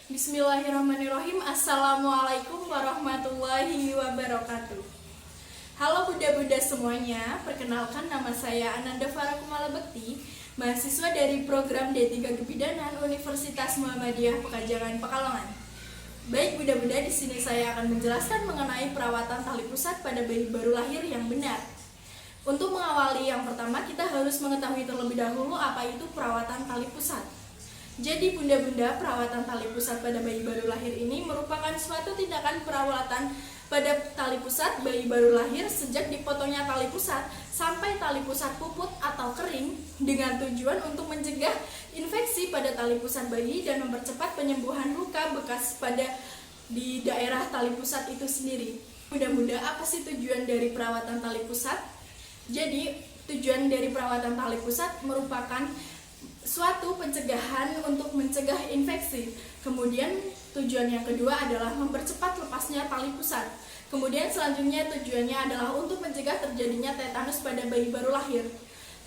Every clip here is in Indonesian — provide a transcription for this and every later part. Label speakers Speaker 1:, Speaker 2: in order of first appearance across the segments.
Speaker 1: Bismillahirrahmanirrahim. Assalamualaikum warahmatullahi wabarakatuh. Halo bunda-bunda semuanya, perkenalkan nama saya Ananda Farah Kumala Bekti, mahasiswa dari program D3 Kebidanan Universitas Muhammadiyah Pekajangan Pekalongan. Baik bunda-bunda, di sini saya akan menjelaskan mengenai perawatan tali pusat pada bayi baru lahir yang benar. Untuk mengawali yang pertama, kita harus mengetahui terlebih dahulu apa itu perawatan tali pusat. Jadi bunda-bunda, perawatan tali pusat pada bayi baru lahir ini merupakan suatu tindakan perawatan pada tali pusat bayi baru lahir sejak dipotongnya tali pusat sampai tali pusat puput atau kering dengan tujuan untuk mencegah infeksi pada tali pusat bayi dan mempercepat penyembuhan luka bekas di daerah tali pusat itu sendiri. Bunda-bunda, apa sih tujuan dari perawatan tali pusat? Jadi, tujuan dari perawatan tali pusat merupakan suatu pencegahan untuk mencegah infeksi. Kemudian tujuan yang kedua adalah mempercepat lepasnya tali pusat. Kemudian selanjutnya tujuannya adalah untuk mencegah terjadinya tetanus pada bayi baru lahir.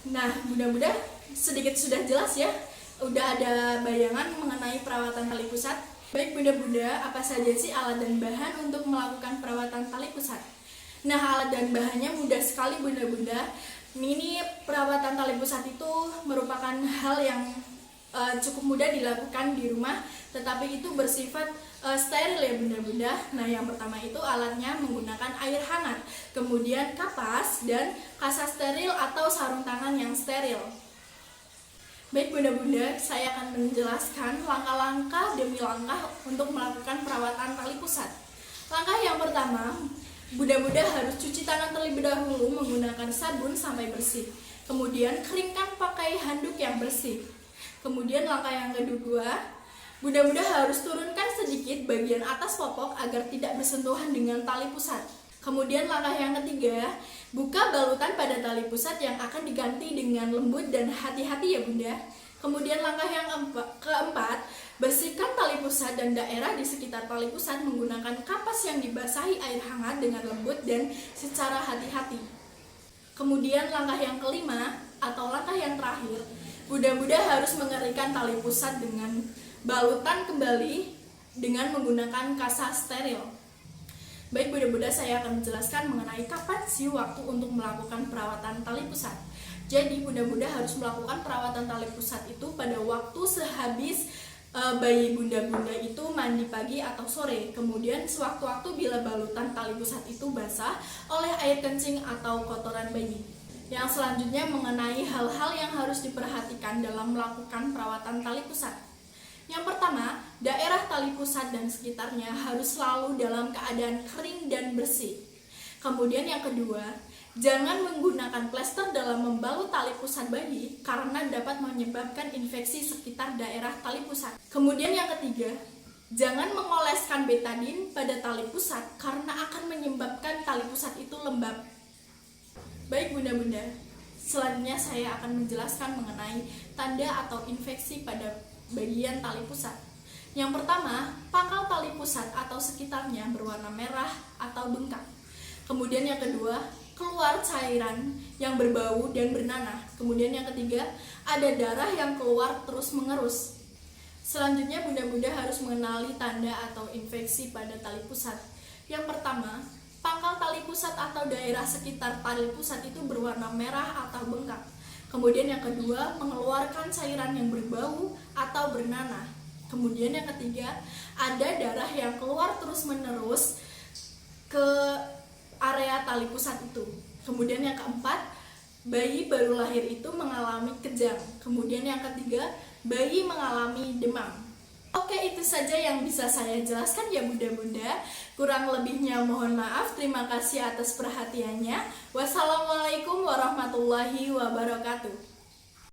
Speaker 1: Nah, mudah-mudahan sedikit sudah jelas ya. Udah ada bayangan mengenai perawatan tali pusat. Baik bunda-bunda, apa saja sih alat dan bahan untuk melakukan perawatan tali pusat? Nah, alat dan bahannya mudah sekali bunda-bunda. Ini perawatan tali pusat itu merupakan hal yang cukup mudah dilakukan di rumah, tetapi itu bersifat steril ya bunda-bunda. Nah, yang pertama itu alatnya menggunakan air hangat, kemudian kapas dan kasa steril atau sarung tangan yang steril. Baik bunda-bunda, saya akan menjelaskan langkah-langkah demi langkah untuk melakukan perawatan tali pusat. Langkah yang pertama, bunda-bunda harus cuci tangan terlebih dahulu menggunakan sabun sampai bersih. Kemudian keringkan pakai handuk yang bersih. Kemudian langkah yang kedua, bunda-bunda harus turunkan sedikit bagian atas popok agar tidak bersentuhan dengan tali pusat. Kemudian langkah yang ketiga, buka balutan pada tali pusat yang akan diganti dengan lembut dan hati-hati ya bunda. Kemudian langkah yang keempat, bersihkan tali pusat dan daerah di sekitar tali pusat menggunakan kapas yang dibasahi air hangat dengan lembut dan secara hati-hati. Kemudian langkah yang kelima atau langkah yang terakhir, bunda-bunda harus mengeringkan tali pusat dengan balutan kembali dengan menggunakan kasa steril. Baik bunda-bunda, saya akan menjelaskan mengenai kapan sih waktu untuk melakukan perawatan tali pusat. Jadi bunda-bunda harus melakukan perawatan tali pusat itu pada waktu sehabis bayi bunda-bunda itu mandi pagi atau sore. Kemudian sewaktu-waktu bila balutan tali pusat itu basah oleh air kencing atau kotoran bayi. Yang selanjutnya mengenai hal-hal yang harus diperhatikan dalam melakukan perawatan tali pusat. Yang pertama, daerah tali pusat dan sekitarnya harus selalu dalam keadaan kering dan bersih. Kemudian yang kedua, jangan menggunakan plester dalam membalut tali pusat bayi karena dapat menyebabkan infeksi sekitar daerah tali pusat. Kemudian yang ketiga, jangan mengoleskan betadin pada tali pusat karena akan menyebabkan tali pusat itu lembab. Baik bunda-bunda, selanjutnya saya akan menjelaskan mengenai tanda atau infeksi pada bagian tali pusat. Yang pertama, pangkal tali pusat atau sekitarnya berwarna merah atau bengkak. Kemudian yang kedua, keluar cairan yang berbau dan bernanah. Kemudian yang ketiga, ada darah yang keluar terus mengerus. Selanjutnya bunda-bunda harus mengenali tanda atau infeksi pada tali pusat. Yang pertama, pangkal tali pusat atau daerah sekitar tali pusat itu berwarna merah atau bengkak. Kemudian yang kedua, mengeluarkan cairan yang berbau atau bernanah. Kemudian yang ketiga, ada darah yang keluar terus-menerus ke area tali pusat itu. Kemudian yang keempat, bayi baru lahir itu mengalami kejang. Kemudian yang ketiga, bayi mengalami demam. Oke, itu saja yang bisa saya jelaskan ya bunda-bunda. Kurang lebihnya mohon maaf. Terima kasih atas perhatiannya. Wassalamualaikum warahmatullahi wabarakatuh.